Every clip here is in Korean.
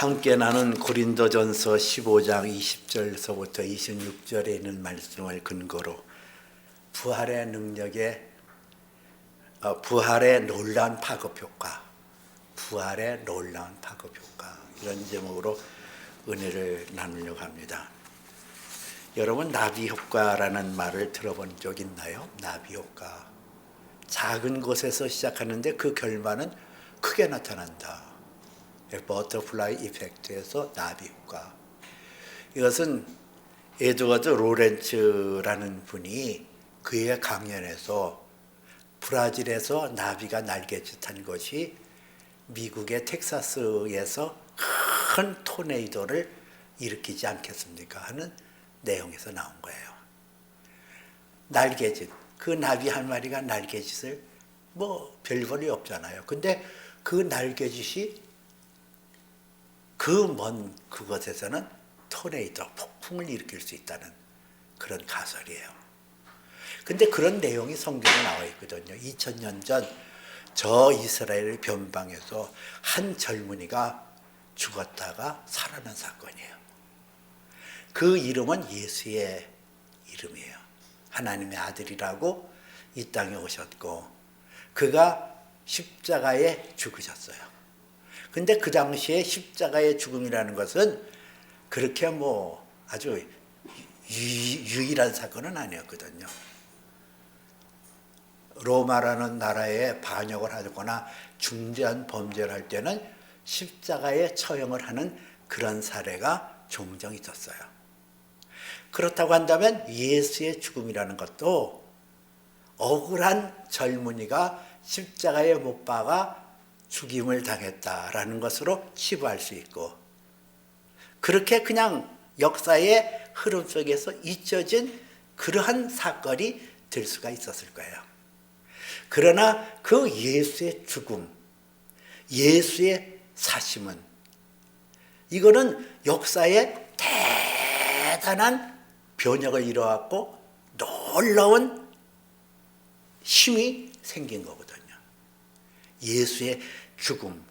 함께 나눈 고린도전서 15장 20절서부터 26절에 있는 말씀을 근거로 부활의 능력에 부활의 놀라운 파급 효과, 부활의 놀라운 파급 효과, 이런 제목으로 은혜를 나누려고 합니다. 여러분, 나비 효과라는 말을 들어본 적 있나요? 나비 효과. 작은 곳에서 시작하는데 그 결과는 크게 나타난다. 버터플라이 이펙트에서 나비 효과. 이것은 에드워드 로렌츠라는 분이 그의 강연에서 브라질에서 나비가 날개짓한 것이 미국의 텍사스에서 큰 토네이도를 일으키지 않겠습니까 하는 내용에서 나온 거예요. 날개짓, 그 나비 한 마리가 날개짓을 별볼이 없잖아요. 근데 그 날개짓이 그 먼 그곳에서는 토네이도, 폭풍을 일으킬 수 있다는 그런 가설이에요. 근데 그런 내용이 성경에 나와 있거든요. 2000년 전 저 이스라엘 변방에서 한 젊은이가 죽었다가 살아난 사건이에요. 그 이름은 예수의 이름이에요. 하나님의 아들이라고 이 땅에 오셨고 그가 십자가에 죽으셨어요. 근데 그 당시에 십자가의 죽음이라는 것은 그렇게 아주 유일한 사건은 아니었거든요. 로마라는 나라에 반역을 하거나 중대한 범죄를 할 때는 십자가에 처형을 하는 그런 사례가 종종 있었어요. 그렇다고 한다면 예수의 죽음이라는 것도 억울한 젊은이가 십자가에 못 박아 죽임을 당했다라는 것으로 치부할 수 있고, 그렇게 그냥 역사의 흐름 속에서 잊혀진 그러한 사건이 될 수가 있었을 거예요. 그러나 그 예수의 죽음, 예수의 사심은 이거는 역사에 대단한 변혁을 이뤄왔고 놀라운 힘이 생긴 거거든요. 예수의 죽음.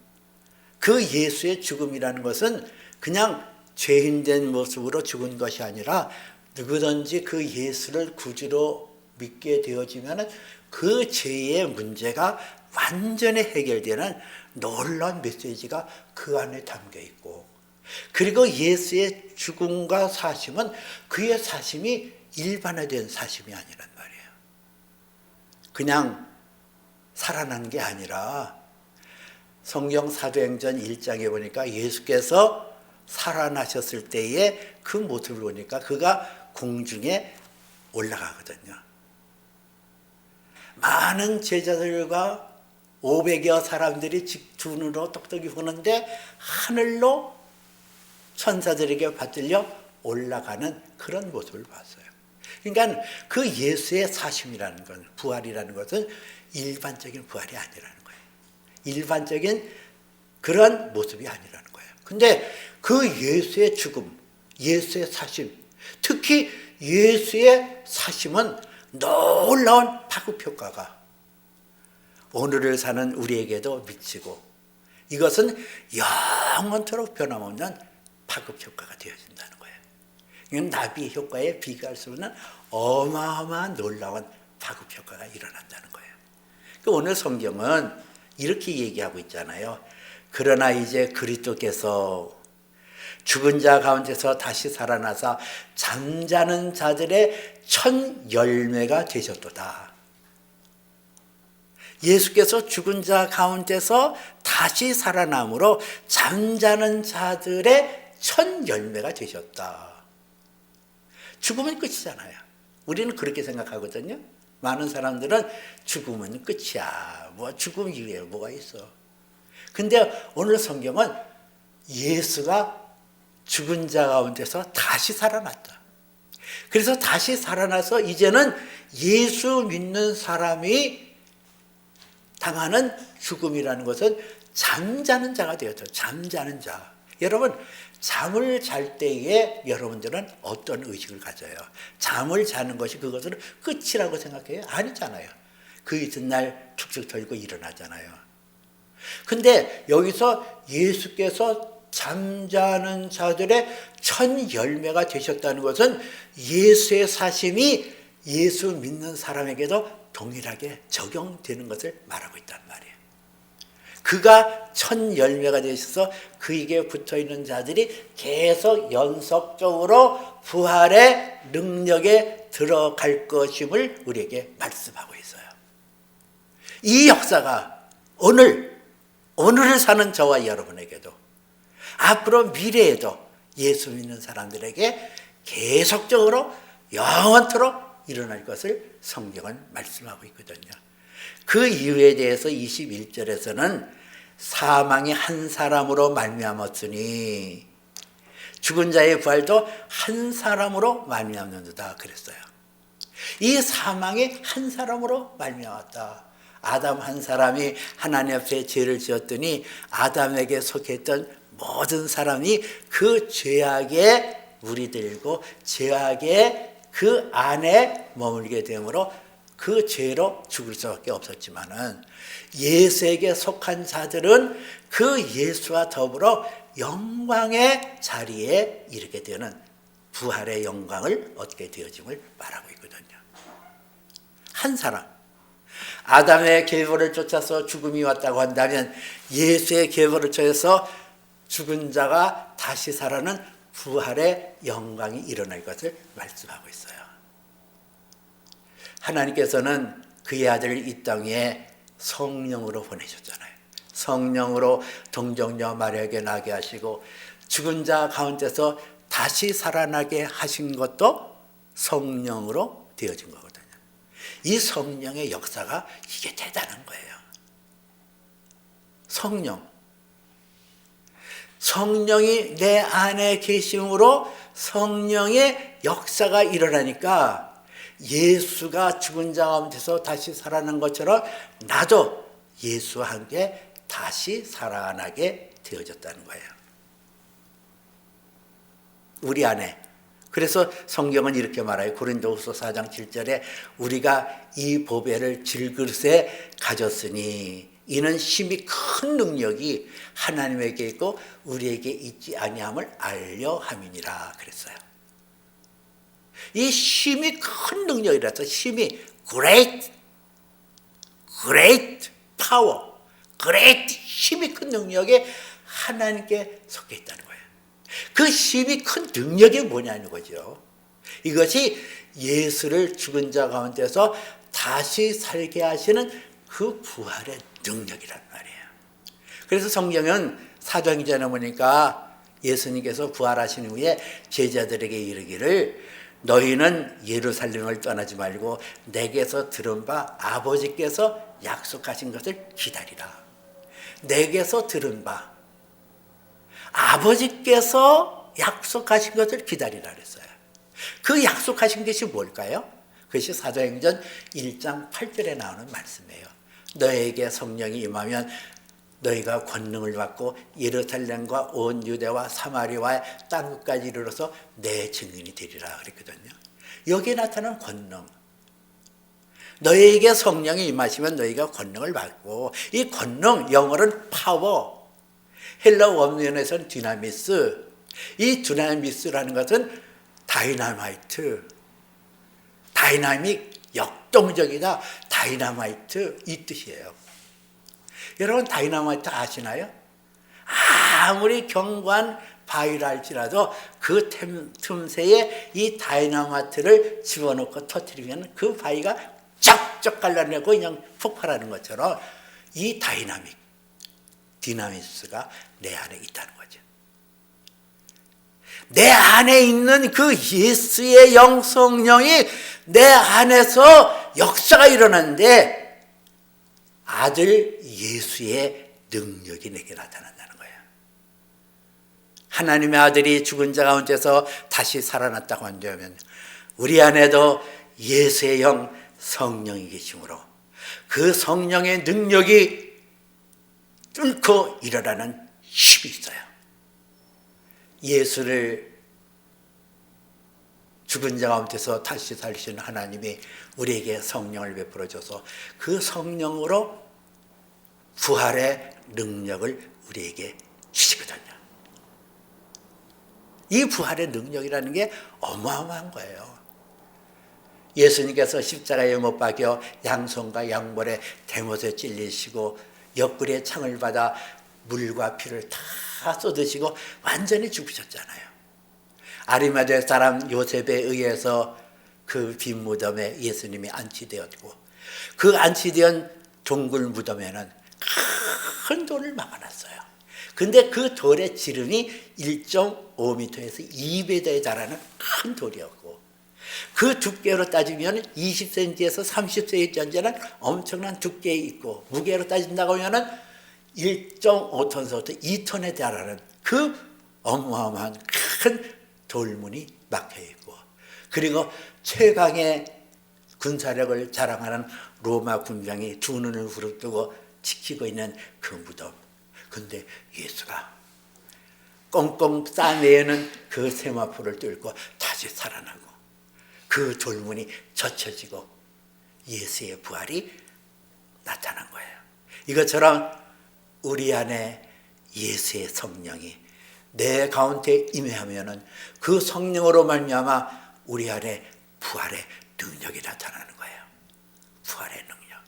그 예수의 죽음이라는 것은 그냥 죄인된 모습으로 죽은 것이 아니라 누구든지 그 예수를 구주로 믿게 되어지면 그 죄의 문제가 완전히 해결되는 놀라운 메시지가 그 안에 담겨 있고, 그리고 예수의 죽음과 사심은 그의 사심이 일반화된 사심이 아니란 말이에요. 그냥 살아난 게 아니라 성경 사도행전 1장에 보니까 예수께서 살아나셨을 때의 그 모습을 보니까 그가 공중에 올라가거든요. 많은 제자들과 500여 사람들이 두 눈으로 똑똑히 보는데 하늘로 천사들에게 받들려 올라가는 그런 모습을 봤어요. 그러니까 그 예수의 사심이라는 건, 부활이라는 것은 일반적인 부활이 아니라는 거예요. 일반적인 그런 모습이 아니라는 거예요. 근데 그 예수의 죽음, 예수의 사심, 특히 예수의 사심은 놀라운 파급 효과가 오늘을 사는 우리에게도 미치고, 이것은 영원토록 변함없는 파급 효과가 되어진다는 거예요. 이건 나비 효과에 비교할 수 없는 어마어마한 놀라운 파급 효과가 일어난다는 거예요. 오늘 성경은 이렇게 얘기하고 있잖아요. 그러나 이제 그리스도께서 죽은 자 가운데서 다시 살아나사 잠자는 자들의 첫 열매가 되셨도다. 예수께서 죽은 자 가운데서 다시 살아남으로 잠자는 자들의 첫 열매가 되셨다. 죽으면 끝이잖아요. 우리는 그렇게 생각하거든요. 많은 사람들은 죽으면 끝이야. 죽음 이후에 뭐가 있어. 근데 오늘 성경은 예수가 죽은 자 가운데서 다시 살아났다. 그래서 다시 살아나서 이제는 예수 믿는 사람이 당하는 죽음이라는 것은 잠자는 자가 되었다. 잠자는 자. 여러분, 잠을 잘 때에 여러분들은 어떤 의식을 가져요? 잠을 자는 것이 그것을 끝이라고 생각해요? 아니잖아요. 그 이튿날 축축 털고 일어나잖아요. 근데 여기서 예수께서 잠자는 자들의 첫 열매가 되셨다는 것은 예수의 사심이 예수 믿는 사람에게도 동일하게 적용되는 것을 말하고 있단 말이에요. 그가 첫 열매가 되셔서 그에게 붙어있는 자들이 계속 연속적으로 부활의 능력에 들어갈 것임을 우리에게 말씀하고 있어요. 이 역사가 오늘을 사는 저와 여러분에게도 앞으로 미래에도 예수 믿는 사람들에게 계속적으로 영원토록 일어날 것을 성경은 말씀하고 있거든요. 그 이유에 대해서 21절에서는 사망이 한 사람으로 말미암았으니 죽은 자의 부활도 한 사람으로 말미암는도다 그랬어요. 이 사망이 한 사람으로 말미암았다. 아담 한 사람이 하나님 앞에 죄를 지었더니 아담에게 속했던 모든 사람이 그 죄악에 무리들고 죄악의 그 안에 머물게 되므로 그 죄로 죽을 수밖에 없었지만은 예수에게 속한 자들은 그 예수와 더불어 영광의 자리에 이르게 되는 부활의 영광을 얻게 되어짐을 말하고 있거든요. 한 사람, 아담의 계보를 쫓아서 죽음이 왔다고 한다면 예수의 계보를 쫓아서 죽은 자가 다시 살아나는 부활의 영광이 일어날 것을 말씀하고 있어요. 하나님께서는 그의 아들을 이 땅에 성령으로 보내셨잖아요. 성령으로 동정녀 마리아에게 나게 하시고 죽은 자 가운데서 다시 살아나게 하신 것도 성령으로 되어진 거거든요. 이 성령의 역사가 이게 대단한 거예요. 성령이 내 안에 계심으로 성령의 역사가 일어나니까 예수가 죽은 자 가운데서 다시 살아난 것처럼 나도 예수와 함께 다시 살아나게 되어졌다는 거예요. 우리 안에. 그래서 성경은 이렇게 말해요. 고린도후서 4장 7절에 우리가 이 보배를 질그릇에 가졌으니 이는 심히 큰 능력이 하나님에게 있고 우리에게 있지 아니함을 알려 함이니라 그랬어요. 이 심히 큰 능력이라서 심히 great power, great 힘이 큰 능력에 하나님께 속해 있다는 거예요. 그 힘이 큰 능력이 뭐냐는 거죠. 이것이 예수를 죽은 자 가운데서 다시 살게 하시는 그 부활의 능력이란 말이에요. 그래서 성경은 사도행전에 보니까 예수님께서 부활하신 후에 제자들에게 이르기를 너희는 예루살렘을 떠나지 말고 내게서 들은 바 아버지께서 약속하신 것을 기다리라. 내게서 들은 바 아버지께서 약속하신 것을 기다리라 그랬어요. 그 약속하신 것이 뭘까요? 그것이 사도행전 1장 8절에 나오는 말씀이에요. 너에게 성령이 임하면 너희가 권능을 받고 예루살렘과 온 유대와 사마리아와 땅끝까지 이르러서 내 증인이 되리라 그랬거든요. 여기에 나타난 권능. 너희에게 성령이 임하시면 너희가 권능을 받고 이 권능, 영어로는 파워, 헬라 원문에서는 디나미스. 이 디나미스라는 것은 다이나마이트, 다이나믹, 역동적이다, 다이나마이트 이 뜻이에요. 여러분 다이나마이트 아시나요? 아무리 견고한 바위라 할지라도 그 틈새에 이 다이나마이트를 집어넣고 터뜨리면 그 바위가 쩍쩍 갈라내고 그냥 폭발하는 것처럼 이 디나미스가 내 안에 있다는 거죠. 내 안에 있는 그 예수의 영 성령이 내 안에서 역사가 일어나는데 아들 예수의 능력이 내게 나타난다는 거예요. 하나님의 아들이 죽은 자 가운데서 다시 살아났다고 한다면 우리 안에도 예수의 영 성령이 계시므로 그 성령의 능력이 뚫고 일어나는 힘이 있어요. 예수를 죽은 자 가운데서 다시 살리시는 하나님이 우리에게 성령을 베풀어 줘서 그 성령으로 부활의 능력을 우리에게 주시거든요. 이 부활의 능력이라는 게 어마어마한 거예요. 예수님께서 십자가에 못 박여 양손과 양볼에 대못에 찔리시고 옆구리에 창을 받아 물과 피를 다 쏟으시고 완전히 죽으셨잖아요. 아리마대 사람 요셉에 의해서 그 빈 무덤에 예수님이 안치되었고, 그 안치된 동굴 무덤에는 큰 돌을 막아놨어요. 근데 그 돌의 지름이 1.5m에서 2m에 달하는 큰 돌이었고, 그 두께로 따지면 20cm에서 30cm짜리는 엄청난 두께 있고, 무게로 따진다고 하면 1.5톤에서부터 2톤에 달하는 그 어마어마한 큰 돌문이 막혀있고, 그리고 최강의 군사력을 자랑하는 로마 군병이 두 눈을 부릅뜨고 지키고 있는 그 무덤. 근데 예수가 꽁꽁 싸매는 그 세마포를 뚫고 다시 살아나고, 그 돌문이 젖혀지고 예수의 부활이 나타난 거예요. 이것처럼 우리 안에 예수의 성령이 내 가운데 임하면은 그 성령으로 말미암아 우리 안에 부활의 능력이 나타나는 거예요. 부활의 능력.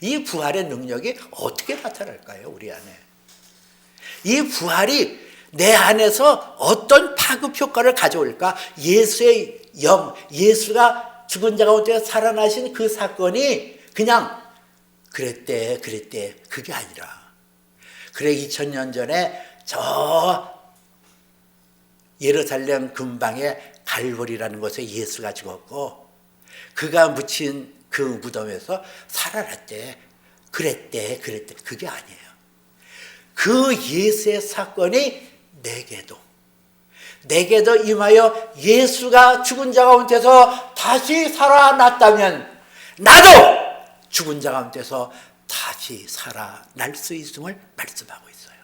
이 부활의 능력이 어떻게 나타날까요? 우리 안에. 이 부활이 내 안에서 어떤 파급 효과를 가져올까? 예수의 영, 예수가 죽은 자 가운데 살아나신 그 사건이 그냥 그랬대 그게 아니라, 그래 2000년 전에 저 예루살렘 근방에 갈보리라는 곳에 예수가 죽었고, 그가 묻힌 그 무덤에서 살아났대. 그랬대. 그게 아니에요. 그 예수의 사건이 내게도 임하여 예수가 죽은 자 가운데서 다시 살아났다면 나도 죽은 자 가운데서 다시 살아날 수 있음을 말씀하고 있어요.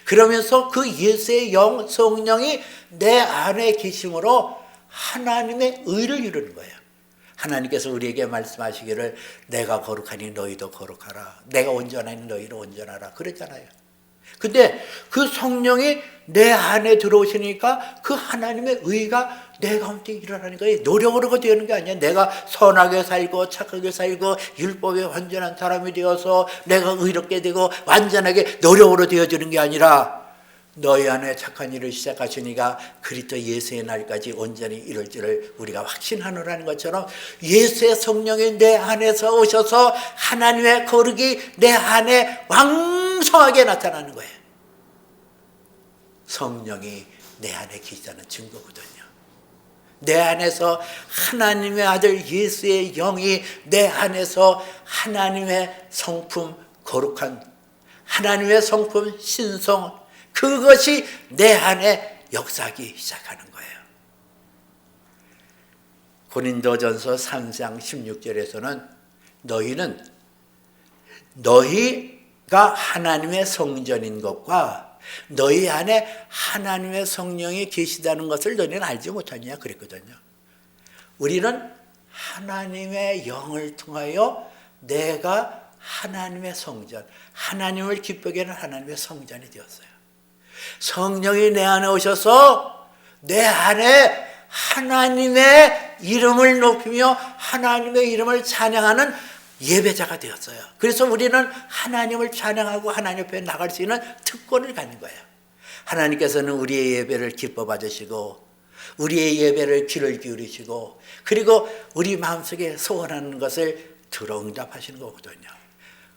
그러면서 그 예수의 영, 성령이 내 안에 계심으로 하나님의 의를 이루는 거예요. 하나님께서 우리에게 말씀하시기를 내가 거룩하니 너희도 거룩하라, 내가 온전하니 너희도 온전하라 그랬잖아요. 근데 그 성령이 내 안에 들어오시니까 그 하나님의 의가 내 가운데 일어나는 거예요. 노력으로 되는 게 아니야. 내가 선하게 살고 착하게 살고 율법에 완전한 사람이 되어서 내가 의롭게 되고 완전하게 노력으로 되어지는 게 아니라, 너희 안에 착한 일을 시작하시니까 그리스도 예수의 날까지 온전히 이룰 줄을 우리가 확신하노라는 것처럼, 예수의 성령이 내 안에서 오셔서 하나님의 거룩이 내 안에 왕성하게 나타나는 거예요. 성령이 내 안에 계시다는 증거거든요. 내 안에서 하나님의 아들 예수의 영이 내 안에서 하나님의 성품 거룩한, 하나님의 성품 신성, 그것이 내 안에 역사하기 시작하는 거예요. 고린도전서 3장 16절에서는 너희가 하나님의 성전인 것과 너희 안에 하나님의 성령이 계시다는 것을 너희는 알지 못하냐 그랬거든요. 우리는 하나님의 영을 통하여 내가 하나님의 성전, 하나님을 기쁘게 하는 하나님의 성전이 되었어요. 성령이 내 안에 오셔서 내 안에 하나님의 이름을 높이며 하나님의 이름을 찬양하는 예배자가 되었어요. 그래서 우리는 하나님을 찬양하고 하나님 앞에 나갈 수 있는 특권을 갖는 거예요. 하나님께서는 우리의 예배를 기뻐 받으시고 우리의 예배를 귀를 기울이시고, 그리고 우리 마음속에 소원하는 것을 들어 응답하시는 거거든요.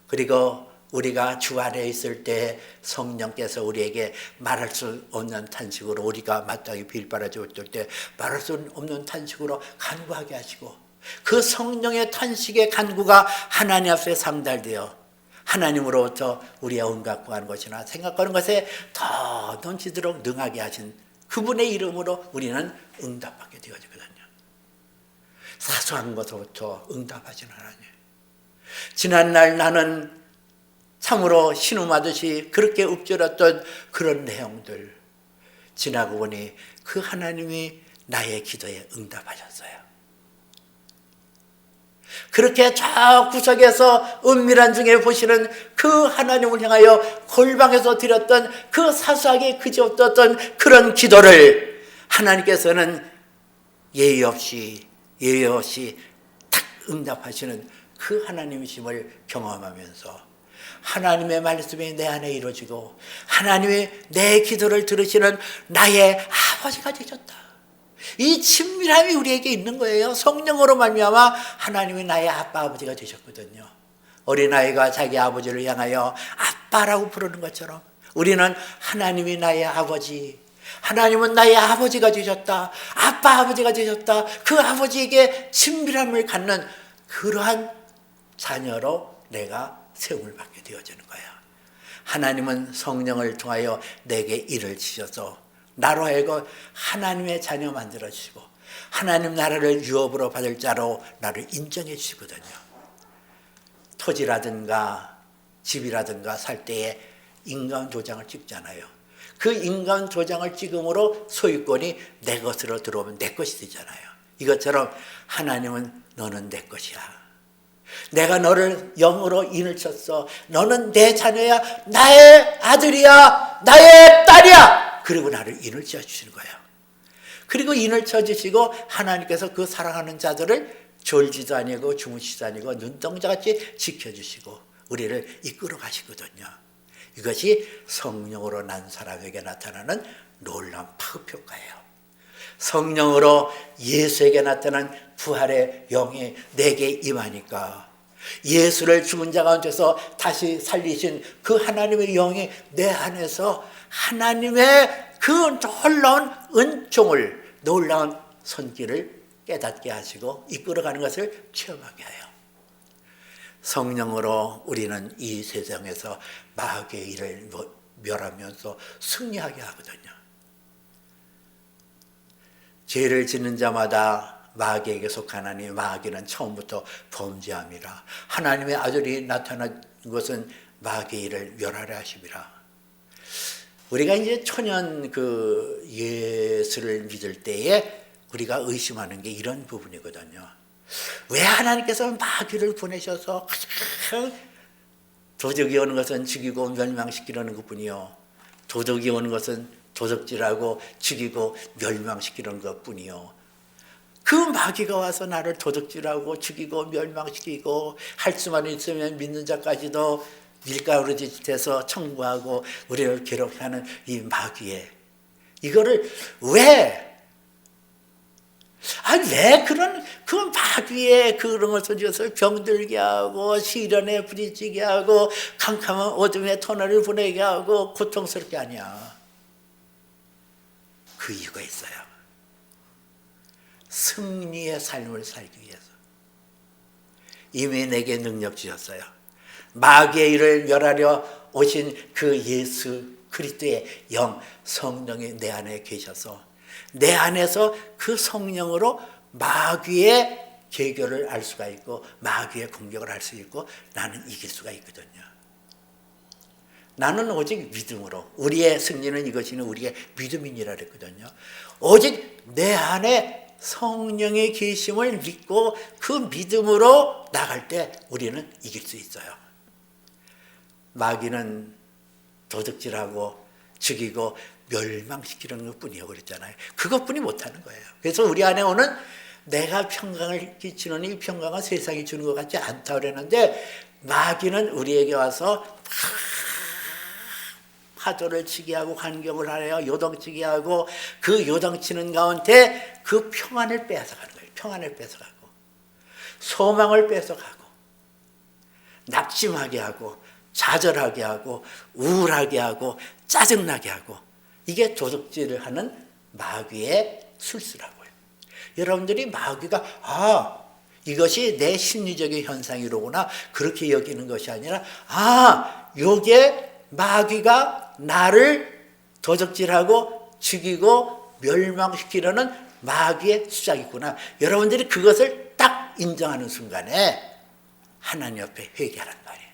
그리고 우리가 주 안에 있을 때 성령께서 우리에게 말할 수 없는 탄식으로, 우리가 마땅히 빌바라지 못할 때 말할 수 없는 탄식으로 간구하게 하시고, 그 성령의 탄식의 간구가 하나님 앞에 상달되어 하나님으로부터 우리의 온갖 구하는 것이나 생각하는 것에 더 넘치도록 능하게 하신 그분의 이름으로 우리는 응답하게 되어지거든요. 사소한 것부터 응답하시는 하나님. 지난날 나는 참으로 신음하듯이 그렇게 읊조렸던 그런 내용들, 지나고 보니 그 하나님이 나의 기도에 응답하셨어요. 그렇게 저 구석에서 은밀한 중에 보시는 그 하나님을 향하여 골방에서 드렸던 그 사소하게 그지없었던 그런 기도를 하나님께서는 예의 없이 탁 응답하시는 그 하나님이심을 경험하면서 하나님의 말씀이 내 안에 이루어지고 하나님이 내 기도를 들으시는 나의 아버지가 되셨다. 이 친밀함이 우리에게 있는 거예요. 성령으로 말미암아 하나님이 나의 아빠 아버지가 되셨거든요. 어린아이가 자기 아버지를 향하여 아빠라고 부르는 것처럼 우리는 하나님이 나의 아버지, 하나님은 나의 아버지가 되셨다. 아빠 아버지가 되셨다. 그 아버지에게 친밀함을 갖는 그러한 자녀로 내가 세움을 받게 되어지는 거야. 하나님은 성령을 통하여 내게 일을 지셔서 나로 하여금 하나님의 자녀 만들어주시고 하나님 나라를 유업으로 받을 자로 나를 인정해 주시거든요. 토지라든가 집이라든가 살 때에 인감 도장을 찍잖아요. 그 인감 도장을 찍음으로 소유권이 내 것으로 들어오면 내 것이 되잖아요. 이것처럼 하나님은 너는 내 것이야. 내가 너를 영으로 인을 쳤어. 너는 내 자녀야. 나의 아들이야. 나의 딸이야. 그리고 나를 인을 쳐주시는 거예요. 그리고 인을 쳐주시고 하나님께서 그 사랑하는 자들을 졸지도 아니고 주무시도 아니고 눈동자같이 지켜주시고 우리를 이끌어 가시거든요. 이것이 성령으로 난 사람에게 나타나는 놀라운 파급 효과예요. 성령으로 예수에게 나타난 부활의 영이 내게 임하니까 예수를 죽은 자 가운데서 다시 살리신 그 하나님의 영이 내 안에서 하나님의 그 놀라운 은총을, 놀라운 손길을 깨닫게 하시고 이끌어가는 것을 체험하게 해요. 성령으로 우리는 이 세상에서 마귀의 일을 멸하면서 승리하게 하거든요. 죄를 짓는 자마다 마귀에게 속하나니 마귀는 처음부터 범죄함이라. 하나님의 아들이 나타난 것은 마귀의 일을 멸하려 하심이라. 우리가 이제 초년 그 예수를 믿을 때에 우리가 의심하는 게 이런 부분이거든요. 왜 하나님께서 마귀를 보내셔서 도적이 오는 것은 죽이고 멸망시키려는 것뿐이요. 도적이 오는 것은 도적질하고 죽이고 멸망시키는 것뿐이요. 그 마귀가 와서 나를 도적질하고 죽이고 멸망시키고 할 수만 있으면 믿는 자까지도 밀가루짓해서 청구하고 우리를 괴롭히는 이 마귀의 이거를 왜 그런 그 마귀의 그런 것을 지어서 병들게 하고 시련에 부딪히게 하고 캄캄한 어둠의 터널을 보내게 하고 고통스럽게 하냐? 그 이유가 있어요. 승리의 삶을 살기 위해서 이미 내게 능력 주셨어요. 마귀의 일을 멸하려 오신 그 예수 그리스도의 영 성령이 내 안에 계셔서 내 안에서 그 성령으로 마귀의 계교를 알 수가 있고 마귀의 공격을 할 수 있고 나는 이길 수가 있거든요. 나는 오직 믿음으로 우리의 승리는 이것이니 우리의 믿음이니라 그랬거든요. 오직 내 안에 성령의 계심을 믿고 그 믿음으로 나갈 때 우리는 이길 수 있어요. 마귀는 도둑질하고 죽이고 멸망시키는 것뿐이요 그랬잖아요. 그것뿐이 못하는 거예요. 그래서 우리 안에 오는 내가 평강을 끼치는 이 평강은 세상이 주는 것 같지 않다 그랬는데 마귀는 우리에게 와서 파도를 치게 하고 환경을 하여 요동치게 하고 그 요동치는 가운데 그 평안을 뺏어가는 거예요. 평안을 뺏어가고 소망을 뺏어가고 낙심하게 하고 좌절하게 하고 우울하게 하고 짜증나게 하고 이게 도둑질을 하는 마귀의 술수라고요. 여러분들이 마귀가 이것이 내 심리적인 현상이로구나 그렇게 여기는 것이 아니라 요게 마귀가 나를 도적질하고 죽이고 멸망시키려는 마귀의 수작이구나. 여러분들이 그것을 딱 인정하는 순간에 하나님 옆에 회개하란 말이에요.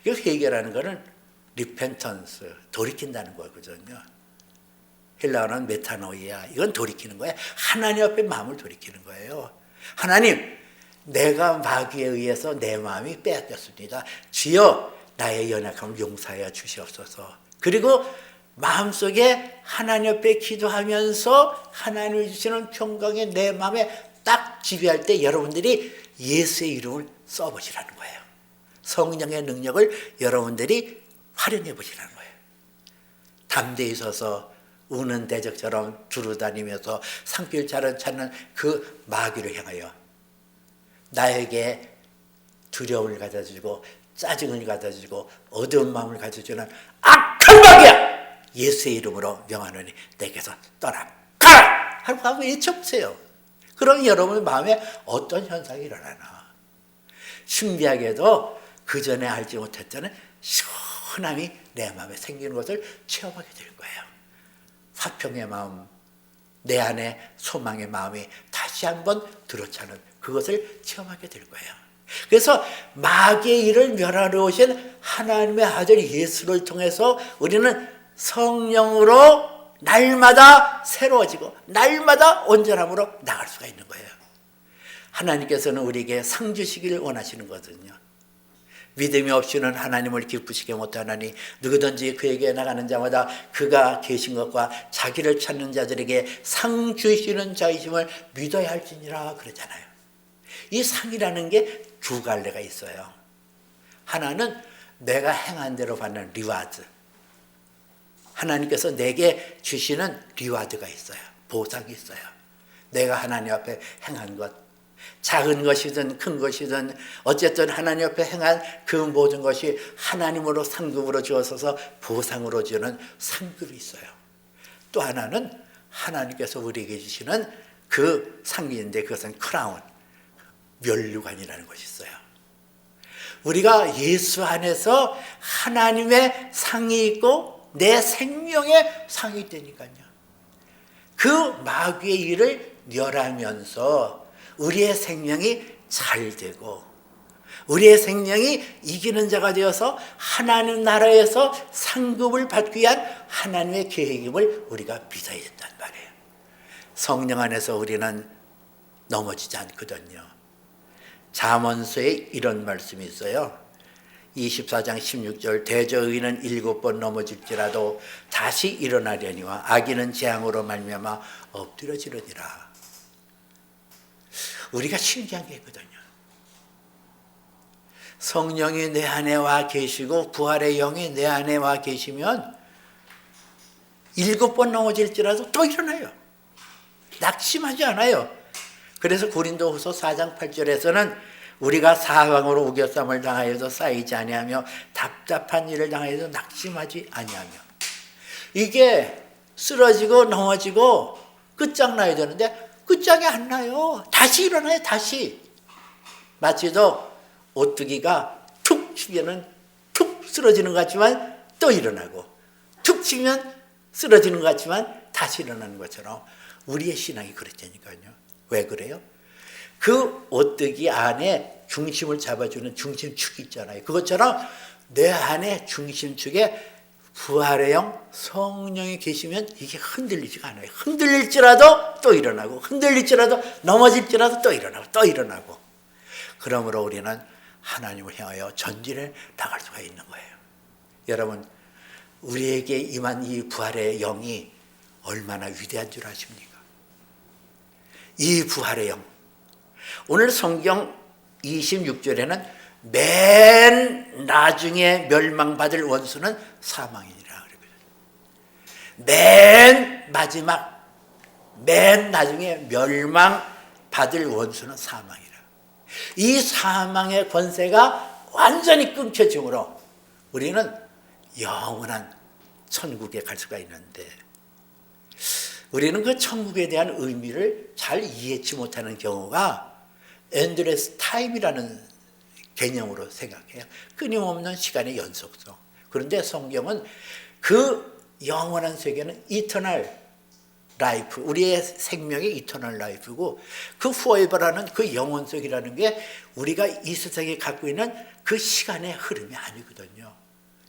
이 회개라는 것은 리펜턴스, 돌이킨다는 거거든요. 헬라어는 메타노이아, 이건 돌이키는 거예요. 하나님 앞에 마음을 돌이키는 거예요. 하나님, 내가 마귀에 의해서 내 마음이 빼앗겼습니다. 주여 나의 연약함을 용서하여 주시옵소서. 그리고 마음속에 하나님 옆에 기도하면서 하나님이 주시는 평강이 내 마음에 딱 지배할 때 여러분들이 예수의 이름을 써보시라는 거예요. 성령의 능력을 여러분들이 활용해 보시라는 거예요. 담대히 서서 우는 대적처럼 두루다니면서 산길 찾는 그 마귀를 향하여 나에게 두려움을 가져주고 짜증을 가져주고 어두운 마음을 가져주는 악한 마귀야! 예수의 이름으로 명하노니 내게서 떠나 가라! 하고 한번 외쳐보세요. 그럼 여러분 마음에 어떤 현상이 일어나나. 신비하게도 그 전에 알지 못했던 시원함이 내 마음에 생기는 것을 체험하게 될 거예요. 화평의 마음, 내 안에 소망의 마음이 다시 한번 들어차는 그것을 체험하게 될 거예요. 그래서 마귀의 일을 멸하러 오신 하나님의 아들 예수를 통해서 우리는 성령으로 날마다 새로워지고 날마다 온전함으로 나갈 수가 있는 거예요. 하나님께서는 우리에게 상 주시기를 원하시는 거거든요. 믿음이 없이는 하나님을 기쁘시게 못하나니 누구든지 그에게 나가는 자마다 그가 계신 것과 자기를 찾는 자들에게 상 주시는 자이심을 믿어야 할지니라 그러잖아요. 이 상이라는 게 두 갈래가 있어요. 하나는 내가 행한 대로 받는 리와드, 하나님께서 내게 주시는 리와드가 있어요. 보상이 있어요. 내가 하나님 앞에 행한 것, 작은 것이든 큰 것이든 어쨌든 하나님 앞에 행한 그 모든 것이 하나님으로 상급으로 주어서 보상으로 주는 상급이 있어요. 또 하나는 하나님께서 우리에게 주시는 그 상기인데 그것은 크라운, 면류관이라는 것이 있어요. 우리가 예수 안에서 하나님의 상이 있고 내 생명의 상이 있다니까요. 그 마귀의 일을 멸하면서 우리의 생명이 잘 되고 우리의 생명이 이기는 자가 되어서 하나님 나라에서 상급을 받기 위한 하나님의 계획임을 우리가 믿어야 된단 말이에요. 성령 안에서 우리는 넘어지지 않거든요. 잠언서에 이런 말씀이 있어요. 24장 16절 대저 의인은 7번 넘어질지라도 다시 일어나려니와 악인은 재앙으로 말미암아 엎드려지려니라. 우리가 신기한 게 있거든요. 성령이 내 안에 와 계시고 부활의 영이 내 안에 와 계시면 7번 넘어질지라도 또 일어나요. 낙심하지 않아요. 그래서 고린도후서 4장 8절에서는 우리가 사방으로 우겨쌈을 당하여도 쌓이지 아니하며 답답한 일을 당하여도 낙심하지 아니하며, 이게 쓰러지고 넘어지고 끝장나야 되는데 끝장이 안 나요. 다시 일어나요. 다시. 마치도 오뚜기가 툭 치면은 툭 쓰러지는 것 같지만 또 일어나고, 툭 치면 쓰러지는 것 같지만 다시 일어나는 것처럼 우리의 신앙이 그렇다니까요. 왜 그래요? 그 오뚜기 안에 중심을 잡아주는 중심축이 있잖아요. 그것처럼 내 안에 중심축에 부활의 영, 성령이 계시면 이게 흔들리지가 않아요. 흔들릴지라도 또 일어나고, 흔들릴지라도 넘어질지라도 또 일어나고, 또 일어나고. 그러므로 우리는 하나님을 향하여 전진해 나갈 수가 있는 거예요. 여러분, 우리에게 임한 이 부활의 영이 얼마나 위대한 줄 아십니까? 이 부활의 영. 오늘 성경 26절에는 맨 나중에 멸망받을 원수는 사망이니라 그러거든요. 맨 마지막, 맨 나중에 멸망받을 원수는 사망이라. 이 사망의 권세가 완전히 끊겨짐으로 우리는 영원한 천국에 갈 수가 있는데, 우리는 그 천국에 대한 의미를 잘 이해치 못하는 경우가 엔드레스 타임이라는 개념으로 생각해요. 끊임없는 시간의 연속성. 그런데 성경은 그 영원한 세계는 이터널 라이프, 우리의 생명이 이터널 라이프고, 그 forever라는 그 영원성이라는 게 우리가 이 세상에 갖고 있는 그 시간의 흐름이 아니거든요.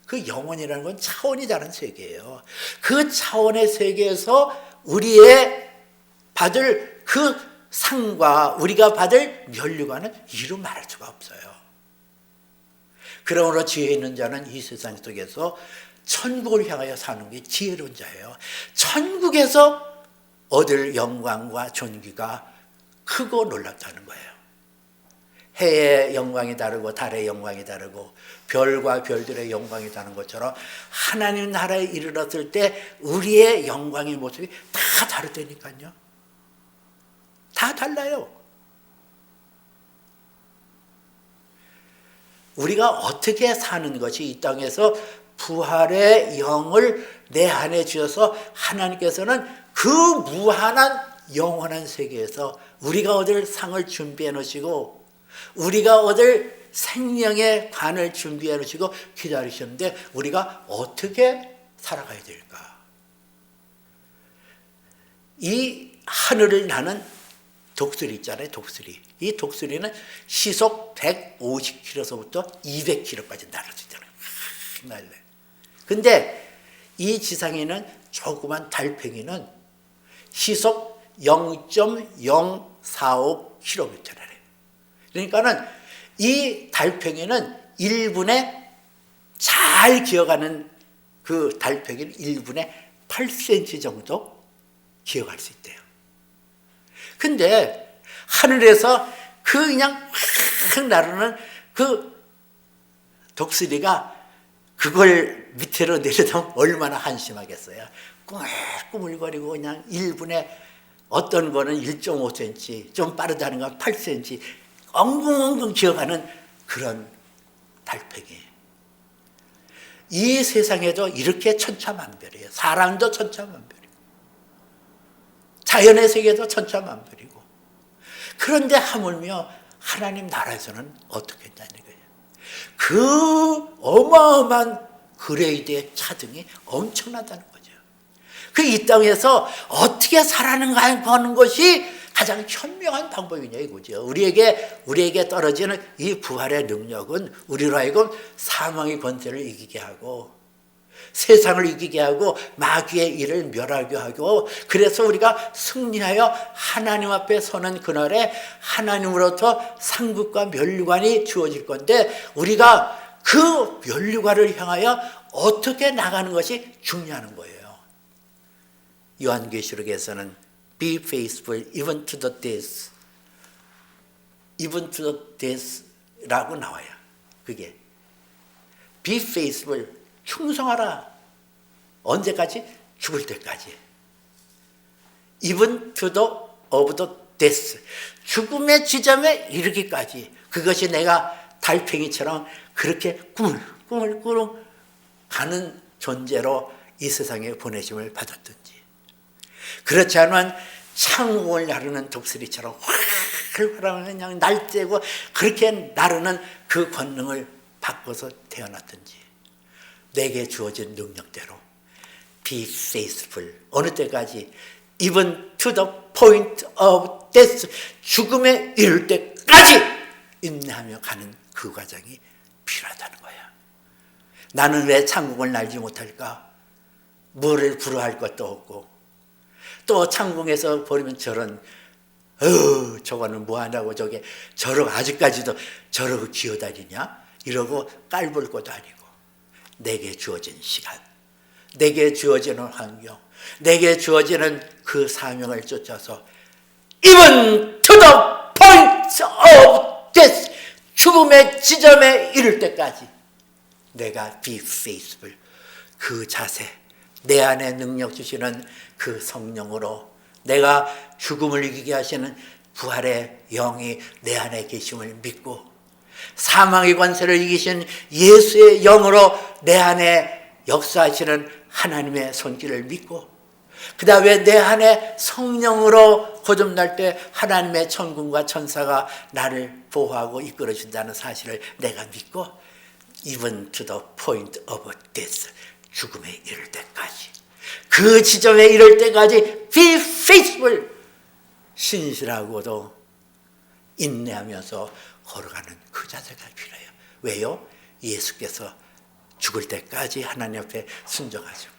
그 영원이라는 건 차원이 다른 세계예요. 그 차원의 세계에서 우리의 받을 그 상과 우리가 받을 면류관은 이루 말할 수가 없어요. 그러므로 지혜 있는 자는 이 세상 속에서 천국을 향하여 사는 게 지혜로운 자예요. 천국에서 얻을 영광과 존귀가 크고 놀랍다는 거예요. 해의 영광이 다르고 달의 영광이 다르고 별과 별들의 영광이 다른 것처럼 하나님 나라에 이르렀을 때 우리의 영광의 모습이 다 다르다니까요. 다 달라요. 우리가 어떻게 사는 것이 이 땅에서 부활의 영을 내 안에 주셔서 하나님께서는 그 무한한 영원한 세계에서 우리가 얻을 상을 준비해 놓으시고 우리가 얻을 생명의 관을 준비해 놓으시고 기다리셨는데 우리가 어떻게 살아가야 될까? 이 하늘을 나는 독수리 있잖아요. 독수리. 이 독수리는 시속 150km서부터 200km까지 날을 수 있잖아요. 날래. 근데 이 지상에 있는 조그만 달팽이는 시속 0.045km래요. 그러니까는 이 달팽이는 1분에 잘 기어가는 그 달팽이는 1분에 8cm 정도 기어갈 수 있대요. 근데 하늘에서 그냥 확 나르는 그 독수리가 그걸 밑으로 내려다보면 얼마나 한심하겠어요. 꾸물꾸물거리고 그냥 1분에 어떤 거는 1.5cm, 좀 빠르다는 건 8cm 엉궁엉궁 기어가는 그런 달팽이. 이 세상에도 이렇게 천차만별이에요. 사람도 천차만별이고 자연의 세계도 천차만별이고. 그런데 하물며 하나님 나라에서는 어떻게 했냐는 거예요. 그 어마어마한 그레이드의 차등이 엄청나다는 거죠. 그 이 땅에서 어떻게 살아가는가 하는 것이 가장 현명한 방법이냐 이거죠. 우리에게 떨어지는 이 부활의 능력은 우리로 하여금 사망의 권세를 이기게 하고 세상을 이기게 하고 마귀의 일을 멸하게 하고 그래서 우리가 승리하여 하나님 앞에 서는 그날에 하나님으로부터 상급과 면류관이 주어질 건데 우리가 그 면류관을 향하여 어떻게 나가는 것이 중요한 거예요. 요한계시록에서는 Be faithful even to the death. Even to the death라고 나와요. 그게 Be faithful, 충성하라. 언제까지? 죽을 때까지. Even to the of the death. 죽음의 지점에 이르기까지. 그것이 내가 달팽이처럼 그렇게 꾸물꾸물 가는 존재로 이 세상에 보내심을 받았든지 그렇지 않으면 창공을 나르는 독수리처럼 활활 그냥 날뛰고 그렇게 나르는 그 권능을 바꿔서 태어났든지 내게 주어진 능력대로 Be faithful. 어느 때까지? Even to the point of death. 죽음에 이를 때까지 인내하며 가는 그 과정이 필요하다는 거야. 나는 왜 창공을 날지 못할까? 뭐를 부러워할 것도 없고 또 창공에서 버리면 저런 저거는 뭐하냐고 저러고 아직까지도 저러고 기어다니냐 이러고 깔볼 것도 아니고 내게 주어진 시간 내게 주어지는 환경 내게 주어지는 그 사명을 쫓아서 even to the point of death 죽음의 지점에 이를 때까지 내가 be faithful 그 자세 내 안에 능력 주시는 그 성령으로 내가 죽음을 이기게 하시는 부활의 영이 내 안에 계심을 믿고 사망의 권세를 이기신 예수의 영으로 내 안에 역사하시는 하나님의 손길을 믿고 그 다음에 내 안에 성령으로 거듭날 때 하나님의 천군과 천사가 나를 보호하고 이끌어준다는 사실을 내가 믿고 even to the point of death 죽음에 이를 때까지 그 지점에 이를 때까지 be faithful 신실하고도 인내하면서 걸어가는 그 자세가 필요해요. 왜요? 예수께서 죽을 때까지 하나님 앞에 순종하셨고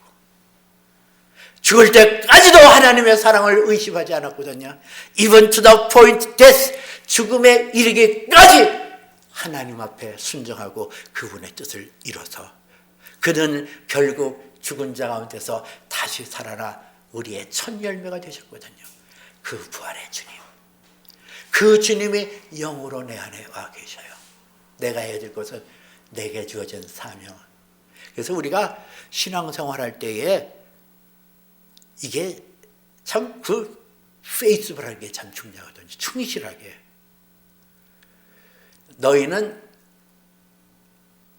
죽을 때까지도 하나님의 사랑을 의심하지 않았거든요. Even to the point death 죽음에 이르기까지 하나님 앞에 순종하고 그분의 뜻을 이뤄서 그는 결국 죽은 자 가운데서 다시 살아나 우리의 첫 열매가 되셨거든요. 그 부활의 주님, 그 주님이 영으로 내 안에 와 계셔요. 내가 해야 될 것은 내게 주어진 사명. 그래서 우리가 신앙생활할 때에 이게 참 그 페이스북하는 게 참 중요하거든요. 충실하게. 너희는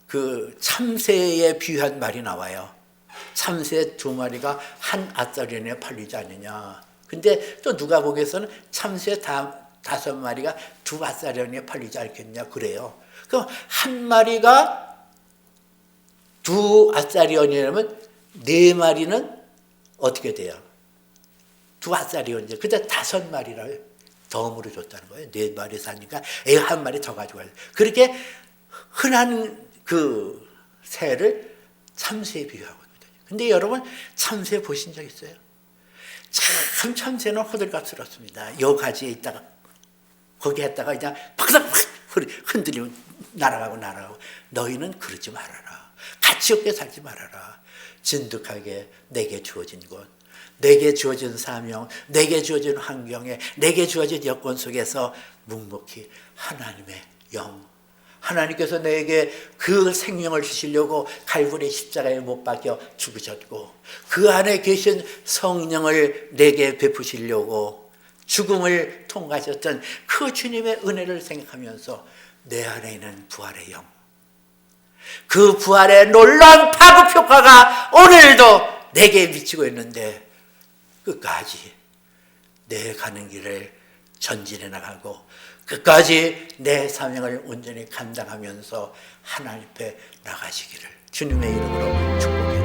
그 참새에 비유한 말이 나와요. 참새 2마리가 한 앗자리온에 팔리지 않느냐. 근데 또 누가복음에서는 참새 5마리가 2앗자리온에 팔리지 않겠냐 그래요. 그럼 한 마리가 2앗자리온이라면 4마리는 어떻게 돼요? 2앗자리온이죠. 근데 5마리를 덤으로 줬다는 거예요. 4마리 사니까 한 마리 더 가져가요. 그렇게 흔한 그 새를 참새에 비유하고 있거든요. 근데 여러분 참새 보신 적 있어요? 참 참새는 호들갑스럽습니다. 요 가지에 있다가 거기 했다가 그냥 박상 흔들리면 날아가고. 너희는 그러지 말아라. 가치 없게 살지 말아라. 진득하게 내게 주어진 것, 내게 주어진 사명, 내게 주어진 환경에, 내게 주어진 여건 속에서 묵묵히 하나님의 영, 하나님께서 내게 그 생명을 주시려고 갈보리 십자가에 못 박혀 죽으셨고 그 안에 계신 성령을 내게 베푸시려고 죽음을 통과하셨던 그 주님의 은혜를 생각하면서 내 안에 있는 부활의 영, 그 부활의 놀라운 파급 효과가 오늘도 내게 미치고 있는데 끝까지 내 가는 길을 전진해 나가고 끝까지 내 사명을 온전히 감당하면서 하나님 앞에 나가시기를 주님의 이름으로 축복합니다.